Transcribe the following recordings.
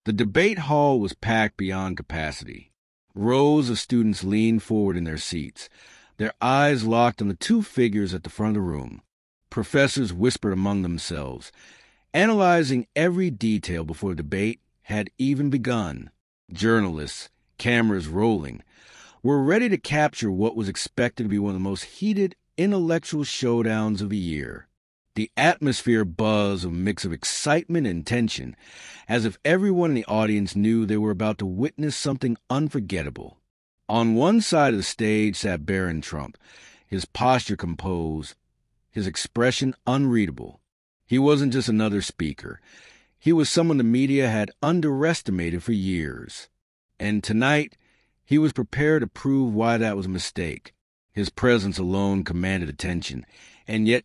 The debate hall was packed beyond capacity. Rows of students leaned forward in their seats, their eyes locked on the two figures at the front of the room. Professors whispered among themselves, analyzing every detail before the debate had even begun. Journalists, cameras rolling, were ready to capture what was expected to be one of the most heated intellectual showdowns of the year. The atmosphere buzzed with a mix of excitement and tension, as if everyone in the audience knew they were about to witness something unforgettable. On one side of the stage sat Barron Trump, his posture composed, his expression unreadable. He wasn't just another speaker. He was someone the media had underestimated for years. And tonight, he was prepared to prove why that was a mistake. His presence alone commanded attention, and yet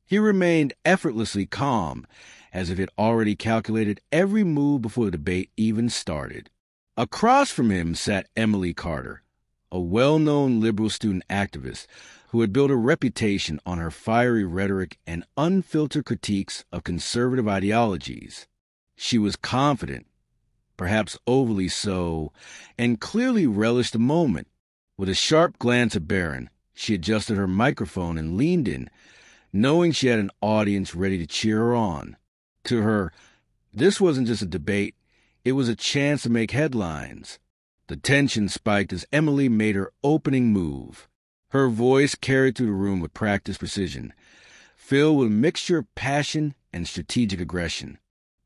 he remained effortlessly calm, as if he'd already calculated every move before the debate even started. Across from him sat Emily Carter, a well-known liberal student activist who had built a reputation on her fiery rhetoric and unfiltered critiques of conservative ideologies. She was confident, perhaps overly so, and clearly relished the moment. With a sharp glance at Barron, she adjusted her microphone and leaned in, knowing she had an audience ready to cheer her on. To her, this wasn't just a debate, it was a chance to make headlines. The tension spiked as Emily made her opening move. Her voice carried through the room with practiced precision, filled with a mixture of passion and strategic aggression.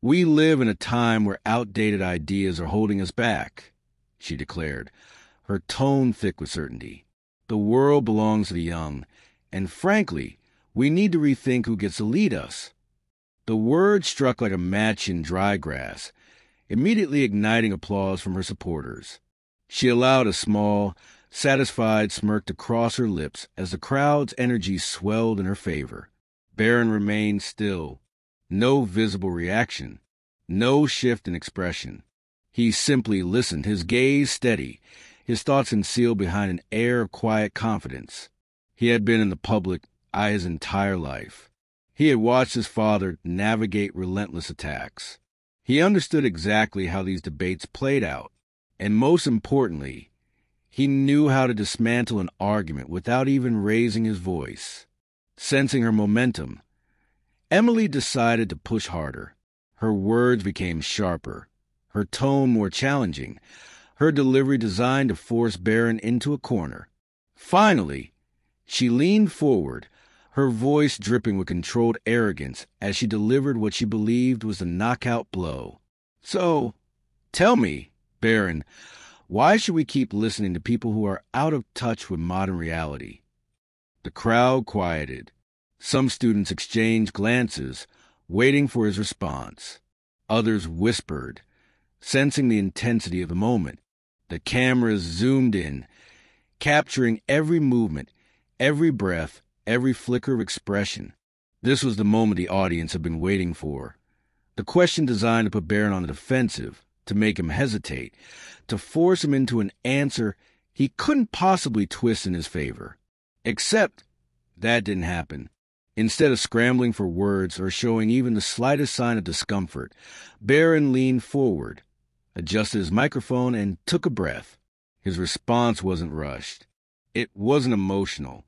"We live in a time where outdated ideas are holding us back," she declared, her tone thick with certainty. "The world belongs to the young, and frankly, we need to rethink who gets to lead us." The words struck like a match in dry grass, immediately igniting applause from her supporters. She allowed a small, satisfied smirk to cross her lips as the crowd's energy swelled in her favor. Barron remained still. No visible reaction, no shift in expression. He simply listened, his gaze steady, his thoughts concealed behind an air of quiet confidence. He had been in the public eye his entire life. He had watched his father navigate relentless attacks. He understood exactly how these debates played out, and most importantly, he knew how to dismantle an argument without even raising his voice. Sensing her momentum, Emily decided to push harder. Her words became sharper, her tone more challenging, her delivery designed to force Barron into a corner. Finally, she leaned forward, her voice dripping with controlled arrogance as she delivered what she believed was the knockout blow. "So, tell me, Barron, why should we keep listening to people who are out of touch with modern reality?" The crowd quieted. Some students exchanged glances, waiting for his response. Others whispered, sensing the intensity of the moment. The cameras zoomed in, capturing every movement, every breath, every flicker of expression. This was the moment the audience had been waiting for. The question designed to put Barron on the defensive, to make him hesitate, to force him into an answer he couldn't possibly twist in his favor. Except that didn't happen. Instead of scrambling for words or showing even the slightest sign of discomfort, Barron leaned forward, adjusted his microphone, and took a breath. His response wasn't rushed. It wasn't emotional.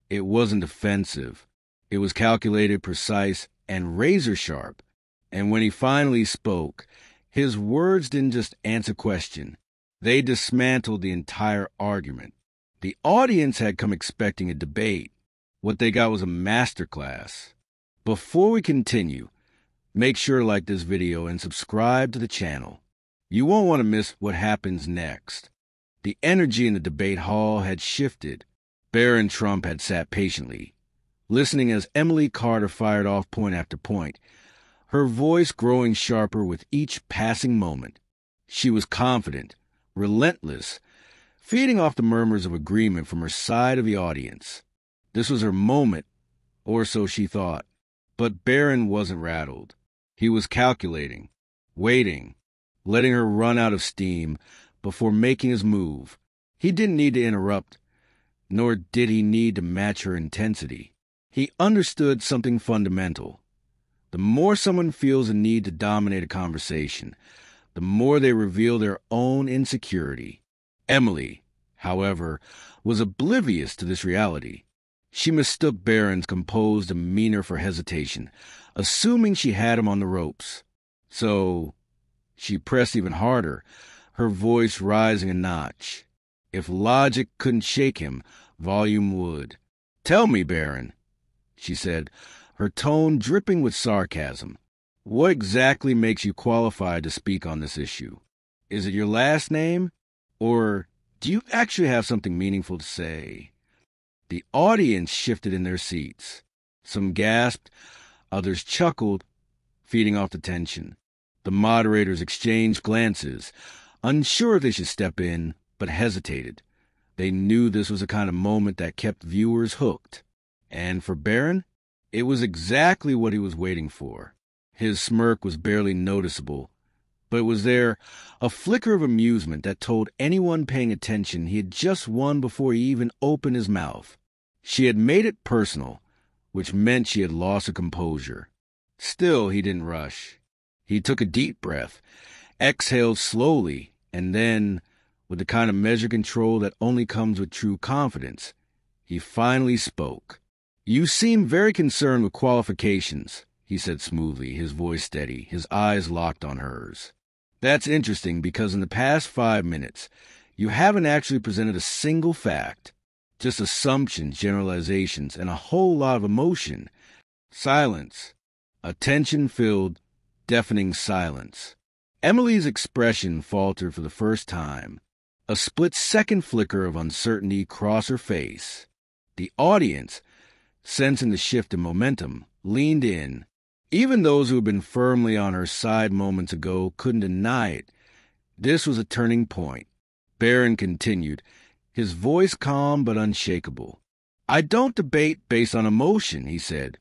It wasn't defensive. It was calculated, precise, and razor-sharp. And when he finally spoke, his words didn't just answer question. They dismantled the entire argument. The audience had come expecting a debate. What they got was a masterclass. Before we continue, make sure to like this video and subscribe to the channel. You won't want to miss what happens next. The energy in the debate hall had shifted. Barron Trump had sat patiently, listening as Emily Carter fired off point after point, her voice growing sharper with each passing moment. She was confident, relentless, feeding off the murmurs of agreement from her side of the audience. This was her moment, or so she thought. But Barron wasn't rattled. He was calculating, waiting, letting her run out of steam before making his move. He didn't need to interrupt, nor did he need to match her intensity. He understood something fundamental. The more someone feels a need to dominate a conversation, the more they reveal their own insecurity. Emily, however, was oblivious to this reality. She mistook Barron's composed demeanor for hesitation, assuming she had him on the ropes. So she pressed even harder, her voice rising a notch. If logic couldn't shake him, volume would. "Tell me, Barron," she said, her tone dripping with sarcasm. "What exactly makes you qualified to speak on this issue? Is it your last name? Or do you actually have something meaningful to say?" The audience shifted in their seats. Some gasped, others chuckled, feeding off the tension. The moderators exchanged glances, unsure if they should step in, but hesitated. They knew this was the kind of moment that kept viewers hooked. And for Barron, it was exactly what he was waiting for. His smirk was barely noticeable, but it was there, a flicker of amusement that told anyone paying attention he had just won before he even opened his mouth. She had made it personal, which meant she had lost her composure. Still, he didn't rush. He took a deep breath, exhaled slowly, and then, with the kind of measured control that only comes with true confidence, he finally spoke. "You seem very concerned with qualifications," he said smoothly, his voice steady, his eyes locked on hers. "That's interesting because in the past 5 minutes, you haven't actually presented a single fact. Just assumptions, generalizations, and a whole lot of emotion. Silence. A tension-filled, deafening silence." Emily's expression faltered for the first time. A split-second flicker of uncertainty crossed her face. The audience, sensing the shift in momentum, leaned in. Even those who had been firmly on her side moments ago couldn't deny it. This was a turning point. Barron continued, his voice calm but unshakable. "I don't debate based on emotion," he said,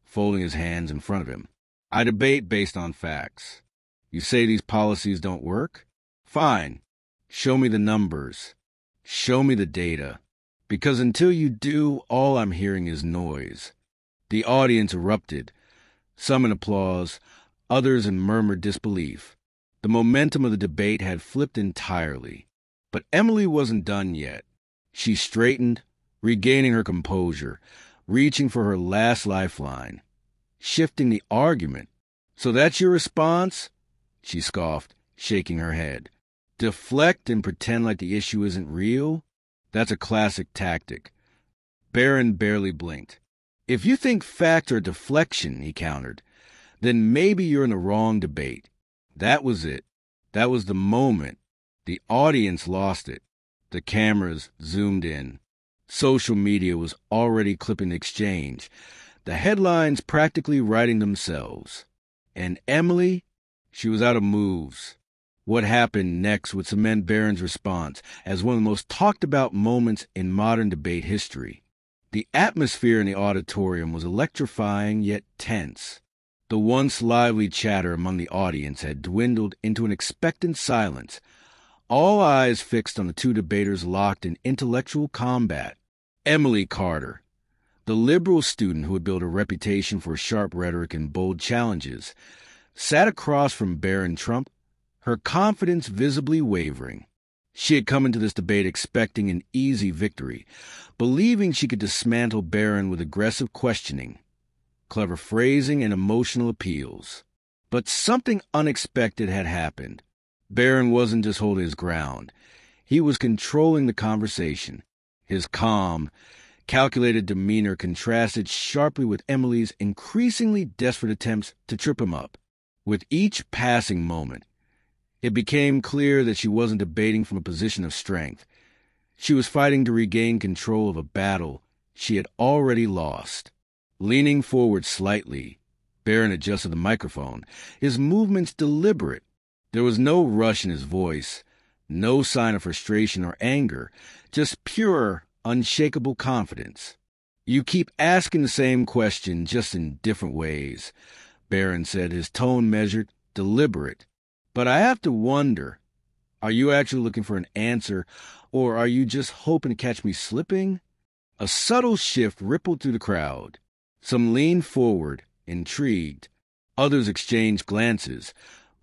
folding his hands in front of him. "I debate based on facts. You say these policies don't work? Fine. Show me the numbers. Show me the data. Because until you do, all I'm hearing is noise." The audience erupted, some in applause, others in murmured disbelief. The momentum of the debate had flipped entirely. But Emily wasn't done yet. She straightened, regaining her composure, reaching for her last lifeline, shifting the argument. "So that's your response?" she scoffed, shaking her head. "Deflect and pretend like the issue isn't real? That's a classic tactic." Barron barely blinked. "If you think facts are deflection," he countered, "then maybe you're in the wrong debate." That was it. That was the moment. The audience lost it. The cameras zoomed in. Social media was already clipping the exchange, the headlines practically writing themselves. And Emily, she was out of moves. What happened next would cement Barron's response as one of the most talked-about moments in modern debate history. The atmosphere in the auditorium was electrifying yet tense. The once lively chatter among the audience had dwindled into an expectant silence, all eyes fixed on the two debaters locked in intellectual combat. Emily Carter, the liberal student who had built a reputation for sharp rhetoric and bold challenges, sat across from Barron Trump, her confidence visibly wavering. She had come into this debate expecting an easy victory, believing she could dismantle Barron with aggressive questioning, clever phrasing, and emotional appeals. But something unexpected had happened. Barron wasn't just holding his ground. He was controlling the conversation. His calm, calculated demeanor contrasted sharply with Emily's increasingly desperate attempts to trip him up. With each passing moment, it became clear that she wasn't debating from a position of strength. She was fighting to regain control of a battle she had already lost. Leaning forward slightly, Barron adjusted the microphone, his movements deliberate. There was no rush in his voice, no sign of frustration or anger, just pure, unshakable confidence. "You keep asking the same question, just in different ways," Barron said, his tone measured, deliberate. "But I have to wonder, are you actually looking for an answer, or are you just hoping to catch me slipping?" A subtle shift rippled through the crowd. Some leaned forward, intrigued. Others exchanged glances,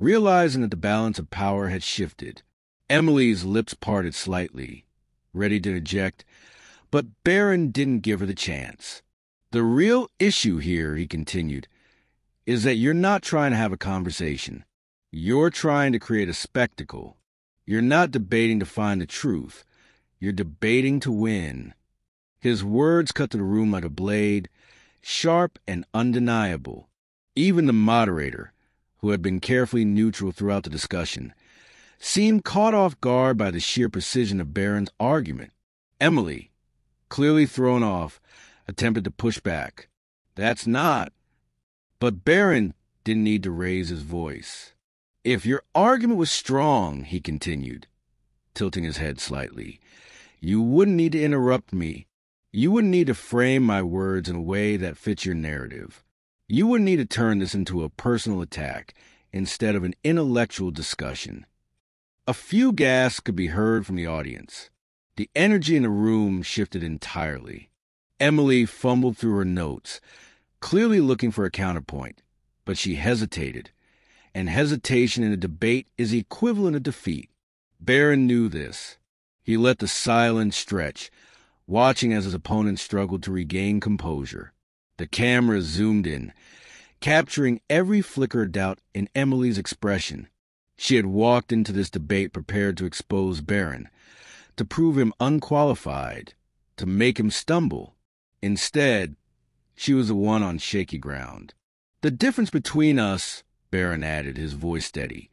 Realizing that the balance of power had shifted, Emily's lips parted slightly, ready to interject, but Barron didn't give her the chance. The real issue here, he continued, is that you're not trying to have a conversation. You're trying to create a spectacle. You're not debating to find the truth. You're debating to win. His words cut to the room like a blade, sharp and undeniable. Even the moderator, who had been carefully neutral throughout the discussion, seemed caught off guard by the sheer precision of Barron's argument. Emily, clearly thrown off, attempted to push back. That's not. But Barron didn't need to raise his voice. If your argument was strong, he continued, tilting his head slightly, you wouldn't need to interrupt me. You wouldn't need to frame my words in a way that fits your narrative. You wouldn't need to turn this into a personal attack instead of an intellectual discussion. A few gasps could be heard from the audience. The energy in the room shifted entirely. Emily fumbled through her notes, clearly looking for a counterpoint, but she hesitated, and hesitation in a debate is the equivalent of defeat. Barron knew this. He let the silence stretch, watching as his opponent struggled to regain composure. The camera zoomed in, capturing every flicker of doubt in Emily's expression. She had walked into this debate prepared to expose Barron, to prove him unqualified, to make him stumble. Instead, she was the one on shaky ground. The difference between us, Barron added, his voice steady,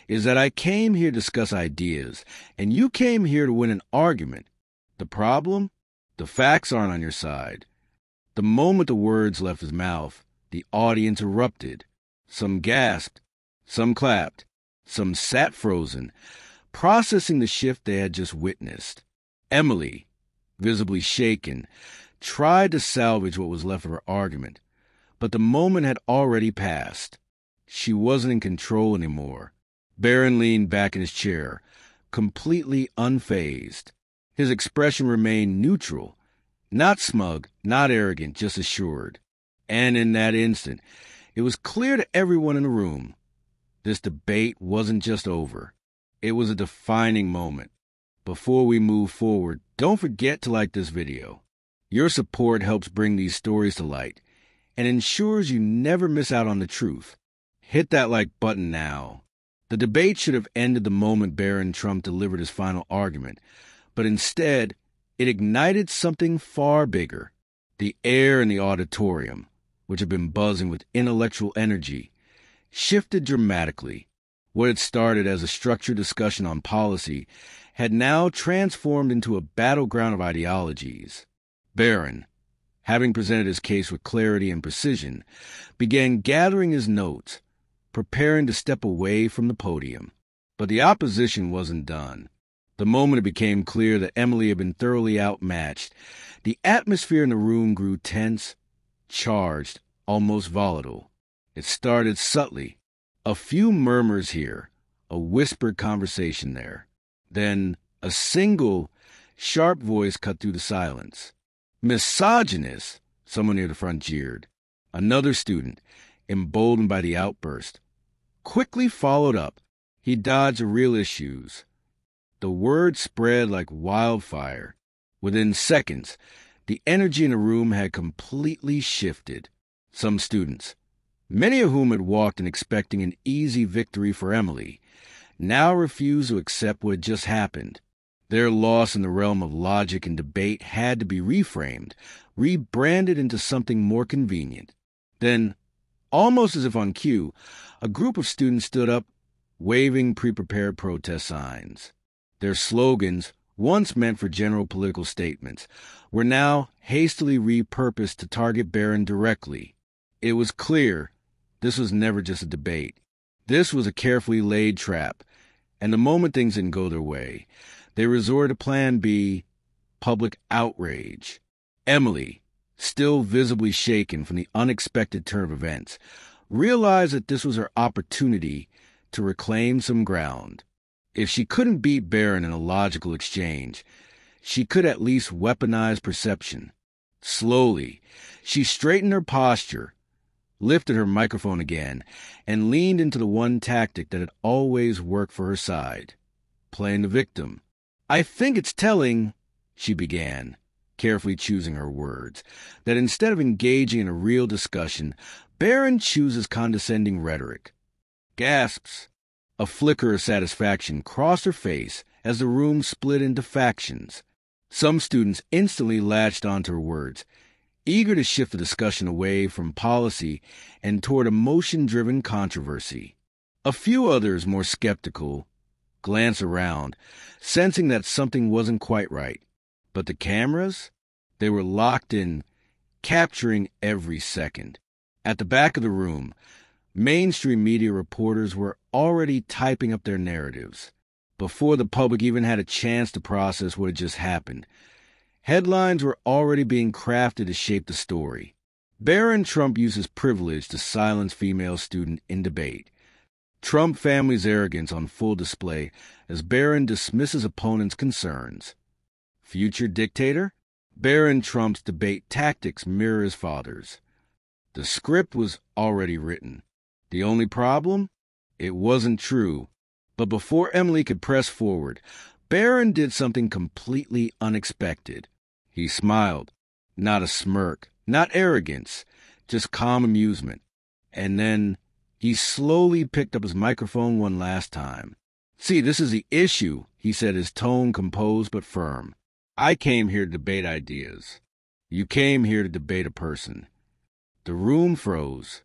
is that I came here to discuss ideas, and you came here to win an argument. The problem? The facts aren't on your side. The moment the words left his mouth, the audience erupted. Some gasped, some clapped, some sat frozen, processing the shift they had just witnessed. Emily, visibly shaken, tried to salvage what was left of her argument, but the moment had already passed. She wasn't in control anymore. Barron leaned back in his chair, completely unfazed. His expression remained neutral, not smug, not arrogant, just assured. And in that instant, it was clear to everyone in the room. This debate wasn't just over. It was a defining moment. Before we move forward, don't forget to like this video. Your support helps bring these stories to light and ensures you never miss out on the truth. Hit that like button now. The debate should have ended the moment Barron Trump delivered his final argument, but instead, it ignited something far bigger. The air in the auditorium, which had been buzzing with intellectual energy, shifted dramatically. What had started as a structured discussion on policy had now transformed into a battleground of ideologies. Barron, having presented his case with clarity and precision, began gathering his notes, preparing to step away from the podium. But the opposition wasn't done. The moment it became clear that Emily had been thoroughly outmatched, the atmosphere in the room grew tense, charged, almost volatile. It started subtly. A few murmurs here, a whispered conversation there. Then a single, sharp voice cut through the silence. "Misogynist!" someone near the front jeered. Another student, emboldened by the outburst, quickly followed up. He dodged the real issues. The word spread like wildfire. Within seconds, the energy in the room had completely shifted. Some students, many of whom had walked in expecting an easy victory for Emily, now refused to accept what had just happened. Their loss in the realm of logic and debate had to be reframed, rebranded into something more convenient. Then, almost as if on cue, a group of students stood up, waving pre-prepared protest signs. Their slogans, once meant for general political statements, were now hastily repurposed to target Barron directly. It was clear this was never just a debate. This was a carefully laid trap, and the moment things didn't go their way, they resorted to Plan B, public outrage. Emily, still visibly shaken from the unexpected turn of events, realized that this was her opportunity to reclaim some ground. If she couldn't beat Barron in a logical exchange, she could at least weaponize perception. Slowly, she straightened her posture, lifted her microphone again, and leaned into the one tactic that had always worked for her side, playing the victim. "I think it's telling," she began, carefully choosing her words, "that instead of engaging in a real discussion, Barron chooses condescending rhetoric." Gasps. A flicker of satisfaction crossed her face as the room split into factions. Some students instantly latched onto her words, eager to shift the discussion away from policy and toward emotion-driven controversy. A few others, more skeptical, glanced around, sensing that something wasn't quite right. But the cameras? They were locked in, capturing every second. At the back of the room, mainstream media reporters were already typing up their narratives, before the public even had a chance to process what had just happened. Headlines were already being crafted to shape the story. Barron Trump uses privilege to silence female student in debate. Trump family's arrogance on full display as Barron dismisses opponents' concerns. Future dictator? Barron Trump's debate tactics mirror his father's. The script was already written. The only problem? It wasn't true. But before Emily could press forward, Barron did something completely unexpected. He smiled. Not a smirk, not arrogance, just calm amusement. And then he slowly picked up his microphone one last time. "See, this is the issue," he said, his tone composed but firm. "I came here to debate ideas. You came here to debate a person." The room froze.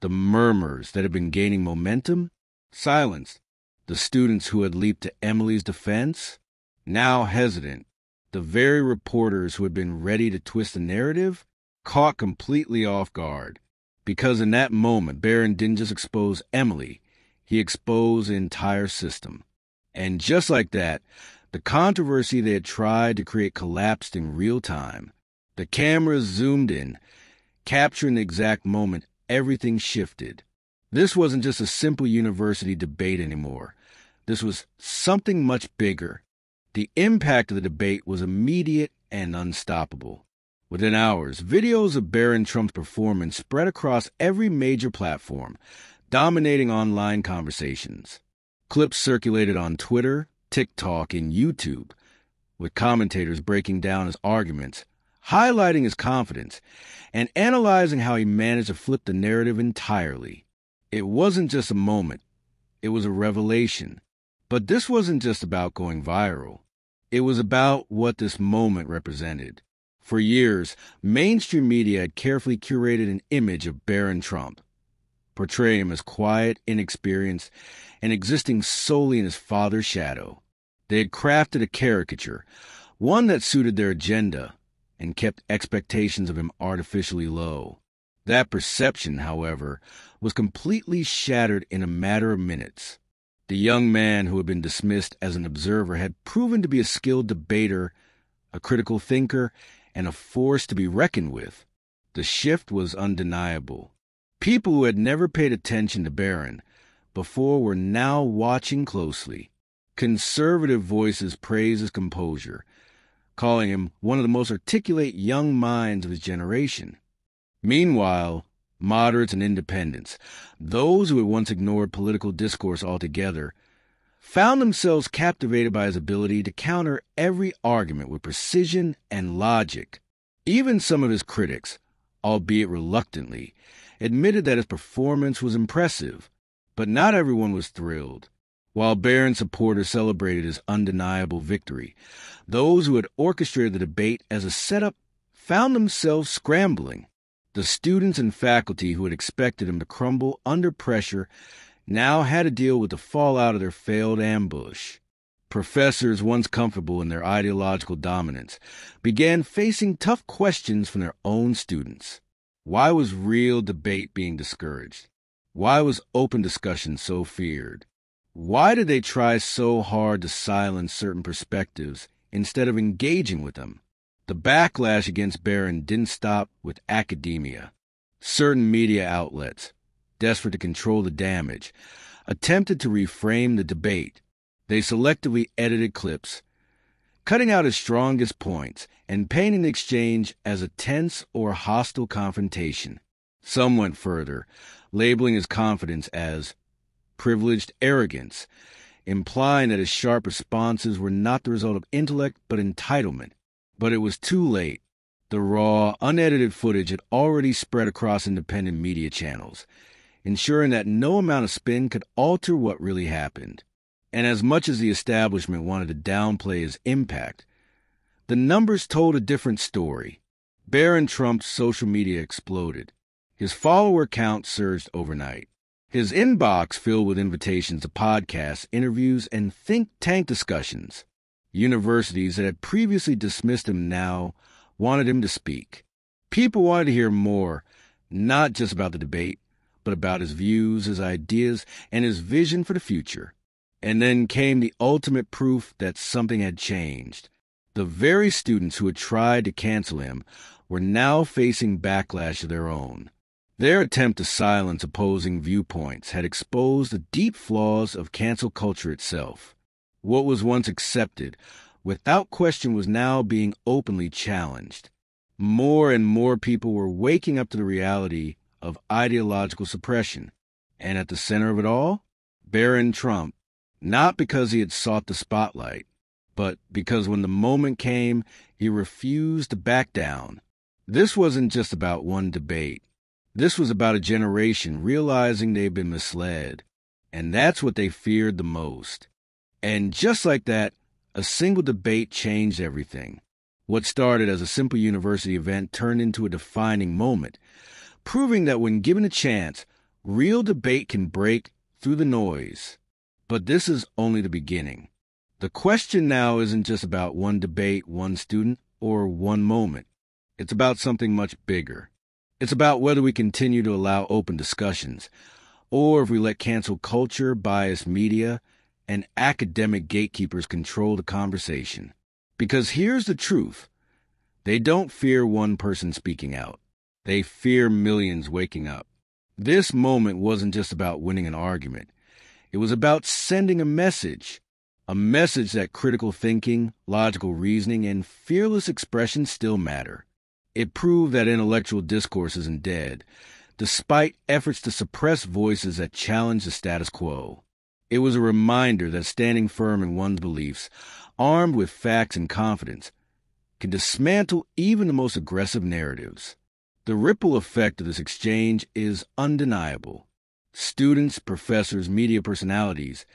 The murmurs that had been gaining momentum silenced. The students who had leaped to Emily's defense, now hesitant. The very reporters who had been ready to twist the narrative, caught completely off guard. Because in that moment, Barron didn't just expose Emily, he exposed the entire system. And just like that, the controversy they had tried to create collapsed in real time. The cameras zoomed in, capturing the exact moment everything shifted. This wasn't just a simple university debate anymore. This was something much bigger. The impact of the debate was immediate and unstoppable. Within hours, videos of Barron Trump's performance spread across every major platform, dominating online conversations. Clips circulated on Twitter, TikTok, and YouTube, with commentators breaking down his arguments, highlighting his confidence, and analyzing how he managed to flip the narrative entirely. It wasn't just a moment. It was a revelation. But this wasn't just about going viral. It was about what this moment represented. For years, mainstream media had carefully curated an image of Barron Trump, portraying him as quiet, inexperienced, and existing solely in his father's shadow. They had crafted a caricature, one that suited their agenda, and kept expectations of him artificially low. That perception, however, was completely shattered in a matter of minutes. The young man who had been dismissed as an observer had proven to be a skilled debater, a critical thinker, and a force to be reckoned with. The shift was undeniable. People who had never paid attention to Barron before were now watching closely. Conservative voices praised his composure, calling him one of the most articulate young minds of his generation. Meanwhile, moderates and independents, those who had once ignored political discourse altogether, found themselves captivated by his ability to counter every argument with precision and logic. Even some of his critics, albeit reluctantly, admitted that his performance was impressive, but not everyone was thrilled. While Barron supporters celebrated his undeniable victory, those who had orchestrated the debate as a setup found themselves scrambling. The students and faculty who had expected him to crumble under pressure now had to deal with the fallout of their failed ambush. Professors, once comfortable in their ideological dominance, began facing tough questions from their own students. Why was real debate being discouraged? Why was open discussion so feared? Why did they try so hard to silence certain perspectives instead of engaging with them? The backlash against Barron didn't stop with academia. Certain media outlets, desperate to control the damage, attempted to reframe the debate. They selectively edited clips, cutting out his strongest points and painting the exchange as a tense or hostile confrontation. Some went further, labeling his confidence as privileged arrogance, implying that his sharp responses were not the result of intellect but entitlement. But it was too late. The raw, unedited footage had already spread across independent media channels, ensuring that no amount of spin could alter what really happened. And as much as the establishment wanted to downplay his impact, the numbers told a different story. Barron Trump's social media exploded. His follower count surged overnight. His inbox filled with invitations to podcasts, interviews, and think tank discussions. Universities that had previously dismissed him now wanted him to speak. People wanted to hear more, not just about the debate, but about his views, his ideas, and his vision for the future. And then came the ultimate proof that something had changed. The very students who had tried to cancel him were now facing backlash of their own. Their attempt to silence opposing viewpoints had exposed the deep flaws of cancel culture itself. What was once accepted, without question, was now being openly challenged. More and more people were waking up to the reality of ideological suppression. And at the center of it all, Barron Trump, not because he had sought the spotlight, but because when the moment came, he refused to back down. This wasn't just about one debate. This was about a generation realizing they'd been misled. And that's what they feared the most. And just like that, a single debate changed everything. What started as a simple university event turned into a defining moment, proving that when given a chance, real debate can break through the noise. But this is only the beginning. The question now isn't just about one debate, one student, or one moment. It's about something much bigger. It's about whether we continue to allow open discussions, or if we let cancel culture, biased media, and academic gatekeepers control the conversation. Because here's the truth. They don't fear one person speaking out. They fear millions waking up. This moment wasn't just about winning an argument. It was about sending a message that critical thinking, logical reasoning, and fearless expression still matter. It proved that intellectual discourse isn't dead, despite efforts to suppress voices that challenge the status quo. It was a reminder that standing firm in one's beliefs, armed with facts and confidence, can dismantle even the most aggressive narratives. The ripple effect of this exchange is undeniable. Students, professors, media personalities,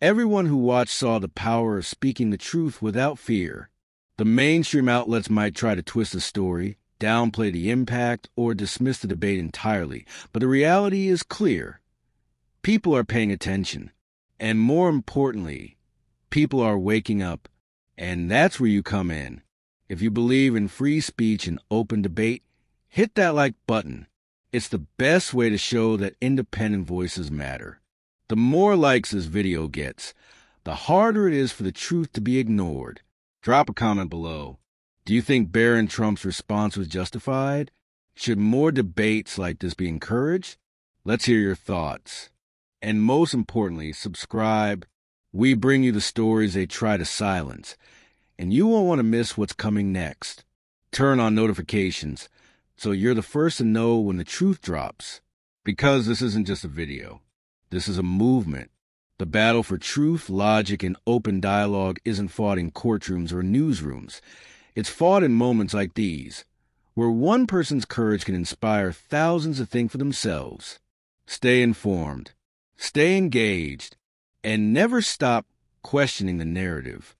everyone who watched saw the power of speaking the truth without fear. The mainstream outlets might try to twist the story, downplay the impact, or dismiss the debate entirely, but the reality is clear. People are paying attention, and more importantly, people are waking up, and that's where you come in. If you believe in free speech and open debate, hit that like button. It's the best way to show that independent voices matter. The more likes this video gets, the harder it is for the truth to be ignored. Drop a comment below. Do you think Barron Trump's response was justified? Should more debates like this be encouraged? Let's hear your thoughts. And most importantly, subscribe. We bring you the stories they try to silence, and you won't want to miss what's coming next. Turn on notifications so you're the first to know when the truth drops. Because this isn't just a video. This is a movement. The battle for truth, logic, and open dialogue isn't fought in courtrooms or newsrooms. It's fought in moments like these, where one person's courage can inspire thousands to think for themselves. Stay informed, stay engaged, and never stop questioning the narrative.